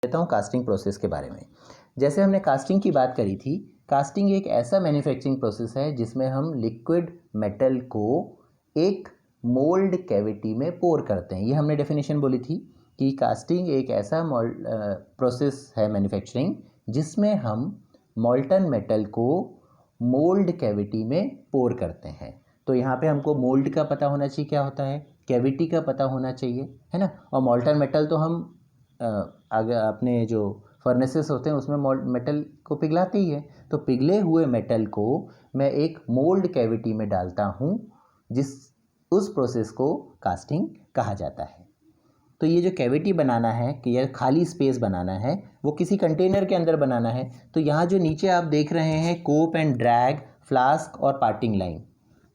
देता हूँ casting process के बारे में। जैसे हमने कास्टिंग की बात करी थी, कास्टिंग एक ऐसा मैन्युफैक्चरिंग प्रोसेस है जिसमें हम लिक्विड मेटल को एक मोल्ड कैविटी में पोर करते हैं। ये हमने डेफिनेशन बोली थी कि कास्टिंग एक ऐसा प्रोसेस है मैन्युफैक्चरिंग जिसमें हम मॉल्टन मेटल को मोल्ड कैविटी में पोर करते हैं। तो यहाँ पे हमको मोल्ड का पता होना चाहिए क्या होता है, कैविटी का पता होना चाहिए, है ना। और मॉल्टन मेटल तो हम आगे अपने जो फर्नेसेस होते हैं उसमें मेटल को पिघलाते ही है। तो पिघले हुए मेटल को मैं एक मोल्ड कैविटी में डालता हूँ, उस प्रोसेस को कास्टिंग कहा जाता है। तो ये जो कैविटी बनाना है कि यह खाली स्पेस बनाना है, वो किसी कंटेनर के अंदर बनाना है। तो यहाँ जो नीचे आप देख रहे हैं कोप एंड ड्रैग, फ्लास्क और पार्टिंग लाइन,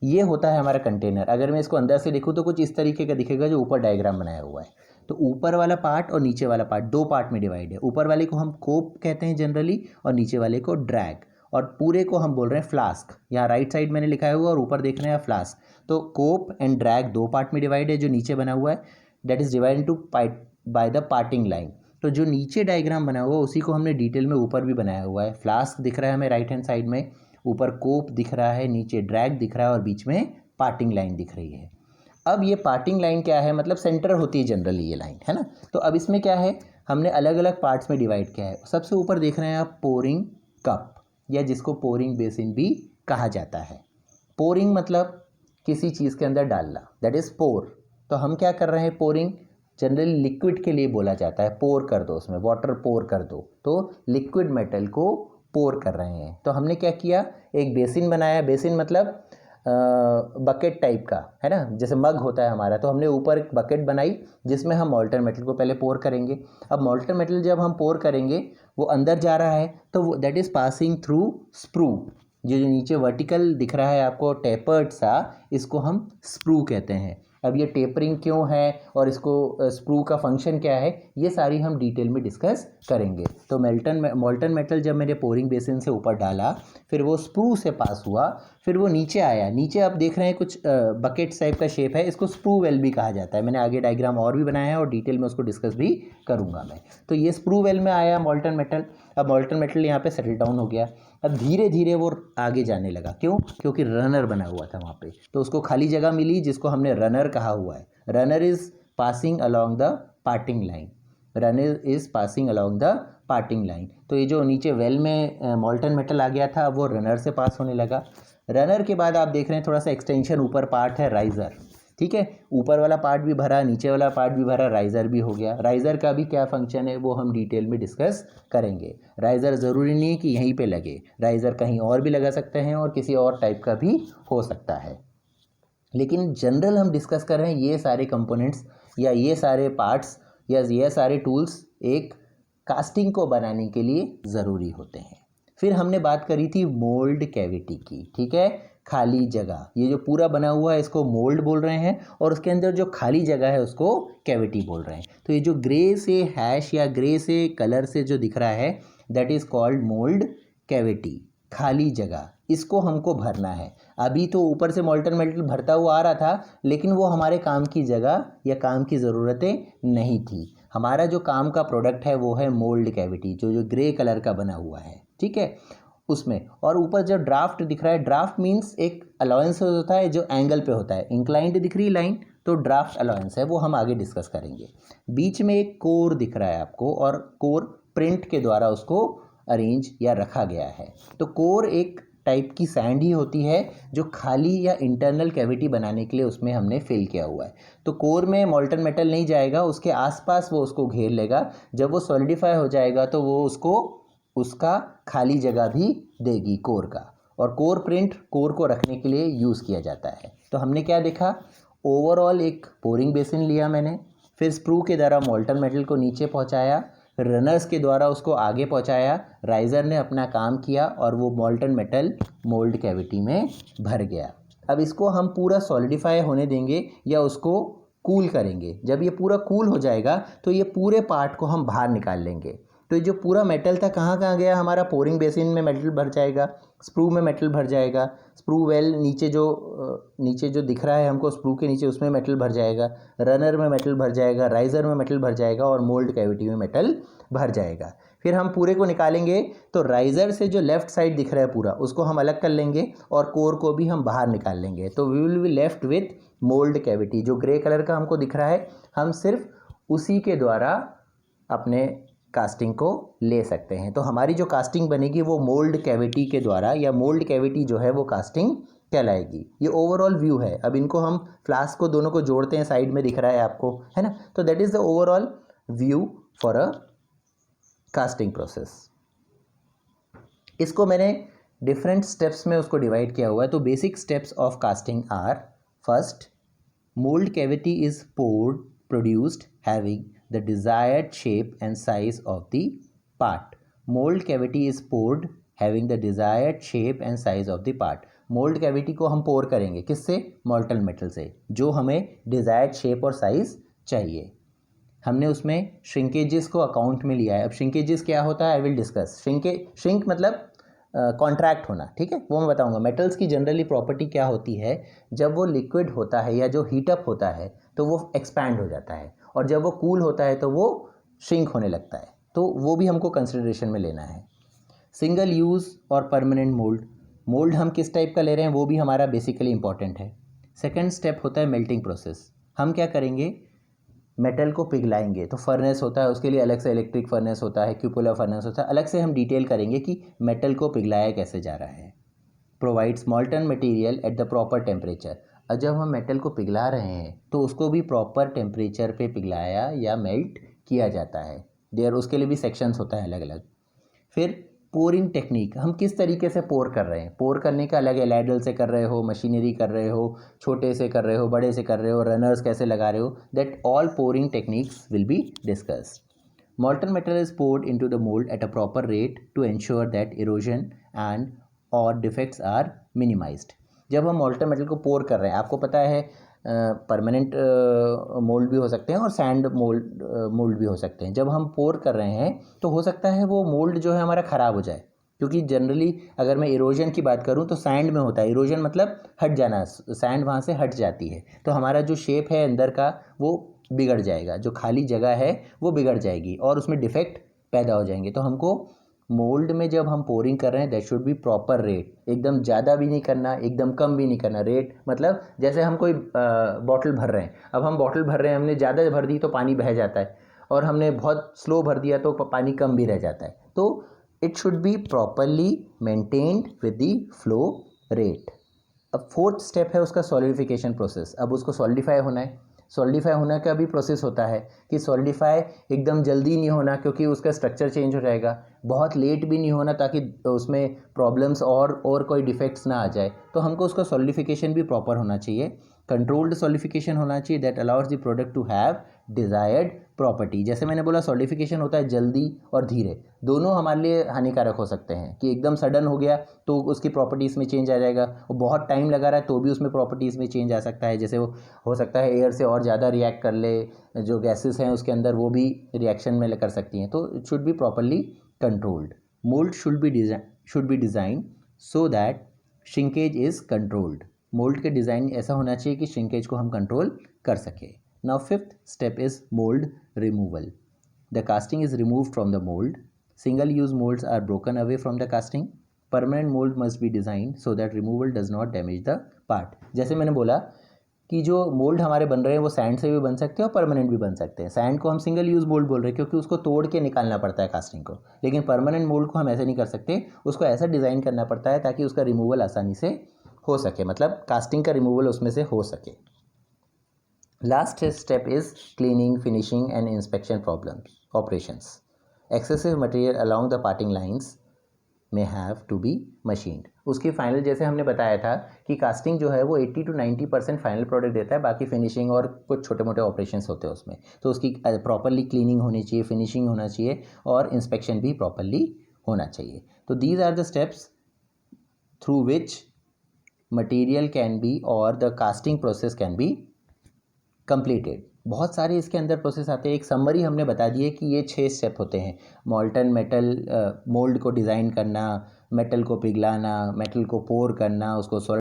ये होता है हमारा कंटेनर। अगर मैं इसको अंदर से देखूँ तो कुछ इस तरीके का दिखेगा जो ऊपर डायग्राम बनाया हुआ है। तो ऊपर वाला पार्ट और नीचे वाला पार्ट दो पार्ट में डिवाइड है। ऊपर वाले को हम कोप कहते हैं जनरली और नीचे वाले को ड्रैग, और पूरे को हम बोल रहे हैं फ्लास्क। यहाँ राइट साइड मैंने लिखा हुआ और ऊपर देख रहे हैं फ्लास्क। तो कोप एंड ड्रैग दो पार्ट में डिवाइड है, जो नीचे बना हुआ है that is divide into by the parting line. तो जो नीचे डायग्राम बना हुआ है उसी को हमने डिटेल में ऊपर भी बनाया हुआ है। फ्लास्क दिख रहा है हमें राइट हैंड साइड में, ऊपर कोप दिख रहा है, नीचे ड्रैग दिख रहा है और बीच में पार्टिंग लाइन दिख रही है। अब ये पार्टिंग लाइन क्या है, मतलब सेंटर होती है जनरली ये लाइन, है ना। तो अब इसमें क्या है, हमने अलग अलग पार्ट्स में डिवाइड किया है। सबसे ऊपर देख रहे हैं आप पोरिंग कप, या जिसको पोरिंग बेसिन भी कहा जाता है। पोरिंग मतलब किसी चीज़ के अंदर डालना, दैट इज़ पोर। तो हम क्या कर रहे हैं, पोरिंग जनरली लिक्विड के लिए बोला जाता है, पोर कर दो, उसमें वाटर पोर कर दो। तो लिक्विड मेटल को पोर कर रहे हैं। तो हमने क्या किया, एक बेसिन बनाया। बेसिन मतलब बकेट टाइप का, है ना, जैसे मग होता है हमारा। तो हमने ऊपर एक बकेट बनाई जिसमें हम मॉल्टन मेटल को पहले पोर करेंगे। अब मॉल्टन मेटल जब हम पोर करेंगे वो अंदर जा रहा है, तो वो that is passing through sprue. जो नीचे वर्टिकल दिख रहा है आपको टेपर्ड सा, इसको हम स्प्रू कहते हैं। अब ये टेपरिंग क्यों है और इसको स्प्रू का फंक्शन क्या है, ये सारी हम डिटेल में डिस्कस करेंगे। तो मॉल्टन मेटल जब मैंने पोरिंग बेसिन से ऊपर डाला, फिर वो स्प्रू से पास हुआ, फिर वो नीचे आया। नीचे आप देख रहे हैं कुछ बकेट टाइप का शेप है, इसको स्प्रू वेल भी कहा जाता है। मैंने आगे डायग्राम और भी बनाया है और डिटेल में उसको डिस्कस भी करूँगा मैं। तो ये स्प्रू वेल में आया मॉल्टन मेटल। अब मॉल्टन मेटल यहाँ पे सेटल डाउन हो गया। अब धीरे धीरे वो आगे जाने लगा, क्यों, क्योंकि रनर बना हुआ था वहाँ पे, तो उसको खाली जगह मिली जिसको हमने रनर कहा हुआ है। Runner is passing along the parting line, runner is passing along the parting line. तो ये जो नीचे वेल में मॉल्टन मेटल आ गया था वो रनर से पास होने लगा। रनर के बाद आप देख रहे हैं थोड़ा सा एक्सटेंशन, ऊपर पार्ट है राइज़र, ठीक है, ऊपर वाला पार्ट भी भरा, नीचे वाला पार्ट भी भरा, राइज़र भी हो गया। राइज़र का भी क्या फंक्शन है वो हम डिटेल में डिस्कस करेंगे। राइज़र ज़रूरी नहीं है कि यहीं पे लगे, राइज़र कहीं और भी लगा सकते हैं और किसी और टाइप का भी हो सकता है। लेकिन जनरल हम डिस्कस कर रहे हैं ये सारे कंपोनेंट्स या ये सारे पार्ट्स या ये सारे टूल्स एक कास्टिंग को बनाने के लिए ज़रूरी होते हैं। फिर हमने बात करी थी मोल्ड कैविटी की, ठीक है, खाली जगह। ये जो पूरा बना हुआ है इसको मोल्ड बोल रहे हैं और उसके अंदर जो खाली जगह है उसको कैविटी बोल रहे हैं। तो ये जो ग्रे से हैश या ग्रे से कलर से जो दिख रहा है that is called mould cavity, खाली जगह। इसको हमको भरना है। अभी तो ऊपर से मॉल्टन मेटल भरता हुआ आ रहा था, लेकिन वो हमारे काम की जगह या काम की ज़रूरतें नहीं थी। हमारा जो काम का प्रोडक्ट है वो है मोल्ड कैविटी, जो ग्रे कलर का बना हुआ है, ठीक है, उसमें। और ऊपर जो ड्राफ्ट दिख रहा है, ड्राफ्ट मीन्स एक अलाउंस होता है जो एंगल पे होता है। इंक्लाइंड दिख रही लाइन तो ड्राफ्ट अलाउंस है, वो हम आगे डिस्कस करेंगे। बीच में एक कोर दिख रहा है आपको और कोर प्रिंट के द्वारा उसको अरेंज या रखा गया है। तो कोर एक टाइप की सैंड ही होती है जो खाली या इंटरनल कैविटी बनाने के लिए उसमें हमने फिल किया हुआ है। तो कोर में मॉल्टन मेटल नहीं जाएगा, उसके आसपास वो उसको घेर लेगा। जब वो सॉलिडिफाई हो जाएगा तो वो उसको उसका खाली जगह भी देगी कोर का। और कोर प्रिंट कोर को रखने के लिए यूज़ किया जाता है। तो हमने क्या देखा, ओवरऑल एक पोरिंग बेसिन लिया मैंने, फिर स्प्रू के द्वारा मॉल्टन मेटल को नीचे पहुंचाया, रनर्स के द्वारा उसको आगे पहुंचाया, राइज़र ने अपना काम किया और वो मॉल्टन मेटल मोल्ड कैविटी में भर गया। अब इसको हम पूरा सॉलिडिफाई होने देंगे या उसको कूल करेंगे। जब ये पूरा कूल हो जाएगा तो ये पूरे पार्ट को हम बाहर निकाल लेंगे। तो ये जो पूरा मेटल था कहाँ कहाँ गया हमारा, पोरिंग बेसिन में मेटल भर जाएगा, स्प्रू में मेटल भर जाएगा, स्प्रू वेल नीचे जो दिख रहा है हमको स्प्रू के नीचे उसमें मेटल भर जाएगा, रनर में मेटल भर जाएगा, राइज़र में मेटल भर जाएगा और मोल्ड कैविटी में मेटल भर जाएगा। फिर हम पूरे को निकालेंगे तो राइज़र से जो लेफ़्ट साइड दिख रहा है पूरा उसको हम अलग कर लेंगे और कोर को भी हम बाहर निकाल लेंगे। तो we will be left with mold cavity. जो ग्रे कलर का हमको दिख रहा है हम सिर्फ उसी के द्वारा अपने कास्टिंग को ले सकते हैं। तो हमारी जो कास्टिंग बनेगी वो मोल्ड कैविटी के द्वारा, या मोल्ड कैविटी जो है वो कास्टिंग कहलाएगी। ये ओवरऑल व्यू है। अब इनको हम फ्लास्क को दोनों को जोड़ते हैं, साइड में दिख रहा है आपको, है ना। तो that is the overall view for a casting process. इसको मैंने डिफरेंट स्टेप्स में उसको डिवाइड किया हुआ है। तो basic steps of casting are, first, mold cavity is poured, produced, having the desired shape and size of the part. Mold cavity is poured, having the desired shape and size of the part. Mould cavity को हम पोर करेंगे किससे, मॉल्टन metal से, जो हमें desired shape और size चाहिए। हमने उसमें श्रिंकेजेस को अकाउंट में लिया है। अब श्रिंकेजेस क्या होता है आई विल डिस्कस। श्रिंक मतलब कॉन्ट्रैक्ट होना, ठीक है, वो मैं बताऊंगा। मेटल्स की जनरली प्रॉपर्टी क्या होती है, जब वो लिक्विड होता है या जो हीटअप होता है तो वो एक्सपैंड हो जाता है, और जब वो कूल होता है तो वो श्रिंक होने लगता है। तो वो भी हमको कंसिडरेशन में लेना है। सिंगल यूज़ और परमानेंट मोल्ड हम किस टाइप का ले रहे हैं वो भी हमारा बेसिकली इंपॉर्टेंट है। सेकेंड स्टेप होता है मेल्टिंग प्रोसेस। हम क्या करेंगे, मेटल को पिघलाएंगे। तो फर्नेस होता है, उसके लिए अलग से इलेक्ट्रिक फर्नेस होता है, क्यूपुलर फर्नेस होता है, अलग से हम डिटेल करेंगे कि मेटल को पिघलाया कैसे जा रहा है। Provides मॉल्टन material at the proper temperature. और जब हम मेटल को पिघला रहे हैं तो उसको भी प्रॉपर टेम्परेचर पे पिघलाया या मेल्ट किया जाता है। देयर उसके लिए भी सेक्शंस होता है अलग अलग। फिर पोरिंग टेक्निक, हम किस तरीके से पोर कर रहे हैं। पोर करने का अलग है, लैडल से कर रहे हो, मशीनरी कर रहे हो, छोटे से कर रहे हो, बड़े से कर रहे हो, रनर्स कैसे लगा रहे हो, that all pouring techniques will be discussed. Molten metal is poured into the mold at a proper rate to ensure that erosion and or defects are minimized. जब हम molten metal को पोर कर रहे हैं, आपको पता है परमानेंट मोल्ड भी हो सकते हैं और सैंड मोल्ड भी हो सकते हैं। जब हम पोर कर रहे हैं तो हो सकता है वो मोल्ड जो है हमारा ख़राब हो जाए, क्योंकि जनरली अगर मैं इरोजन की बात करूं तो सैंड में होता है। इरोजन मतलब हट जाना, सैंड वहाँ से हट जाती है, तो हमारा जो शेप है अंदर का वो बिगड़ जाएगा, जो खाली जगह है वो बिगड़ जाएगी और उसमें डिफेक्ट पैदा हो जाएंगे। तो हमको मोल्ड में जब हम पोरिंग कर रहे हैं that should be proper rate. एकदम ज़्यादा भी नहीं करना, एकदम कम भी नहीं करना। रेट मतलब जैसे हम कोई बॉटल भर रहे हैं, अब हम बॉटल भर रहे हैं, हमने ज़्यादा भर दी तो पानी बह जाता है, और हमने बहुत स्लो भर दिया तो पानी कम भी रह जाता है। तो it should be properly maintained with the flow rate. अब फोर्थ स्टेप है उसका सॉलिडिफिकेशन प्रोसेस। अब उसको सॉलिडिफाई होना है। सॉलिडिफाई होने का भी प्रोसेस होता है कि सॉलिडिफाई एकदम जल्दी नहीं होना, क्योंकि उसका स्ट्रक्चर चेंज हो जाएगा। बहुत लेट भी नहीं होना ताकि उसमें प्रॉब्लम्स और कोई डिफेक्ट्स ना आ जाए। तो हमको उसका सॉलिडिफिकेशन भी प्रॉपर होना चाहिए। कंट्रोल्ड सॉलिडिफिकेशन होना चाहिए that allows the product to have desired property. जैसे मैंने बोला सॉलिडिफिकेशन होता है जल्दी और धीरे, दोनों हमारे लिए हानिकारक हो सकते हैं। कि एकदम सडन हो गया तो उसकी प्रॉपर्टीज़ में चेंज आ जाएगा, और बहुत टाइम लगा रहा है तो भी उसमें प्रॉपर्टीज़ में चेंज आ सकता है। जैसे वो हो सकता है एयर से और ज़्यादा रिएक्ट कर ले, जो गैसेस हैं उसके अंदर वो भी रिएक्शन में कर सकती हैं। तो it should be properly controlled. Mould should be design so that shrinkage is controlled. Mould के डिज़ाइन ऐसा होना चाहिए कि श्रिंकेज को हम कंट्रोल कर सकें। Now fifth step is mold removal. The casting is removed from the mold. Single use molds are broken away from the casting. Permanent mold must be designed so that removal does not damage the part. जैसे मैंने बोला कि जो mould हमारे बन रहे हैं वो सैंड से भी बन सकते हैं और परमानेंट भी बन सकते हैं। सैंड को हम सिंगल यूज़ मोल्ड बोल रहे हैं क्योंकि उसको तोड़ के निकालना पड़ता है कास्टिंग को, लेकिन परमानेंट मोल्ड को हम ऐसे नहीं कर सकते, उसको ऐसा डिज़ाइन करना पड़ता है ताकि उसका रिमूवल आसानी से हो सके, मतलब कास्टिंग का रिमूवल उसमें से हो सके। Last step is cleaning, finishing and inspection operations. Excessive material along the parting lines may have to be machined. उसकी फाइनल, जैसे हमने बताया था कि कास्टिंग जो है वो 80 to 90% फाइनल प्रोडक्ट देता है, बाकी फिनिशिंग और कुछ छोटे मोटे ऑपरेशंस होते हैं उसमें। तो उसकी प्रॉपरली क्लीनिंग होनी चाहिए, फिनिशिंग होना चाहिए और इंस्पेक्शन भी प्रॉपरली होना चाहिए। तो these are the steps through which material can be और the casting process can be completed. बहुत सारे इसके अंदर प्रोसेस आते हैं। एक समरी हमने बता दी है कि ये 6 स्टेप होते हैं। मॉल्टन मेटल मोल्ड को डिज़ाइन करना, मेटल को पिघलाना, मेटल को पोर करना, उसको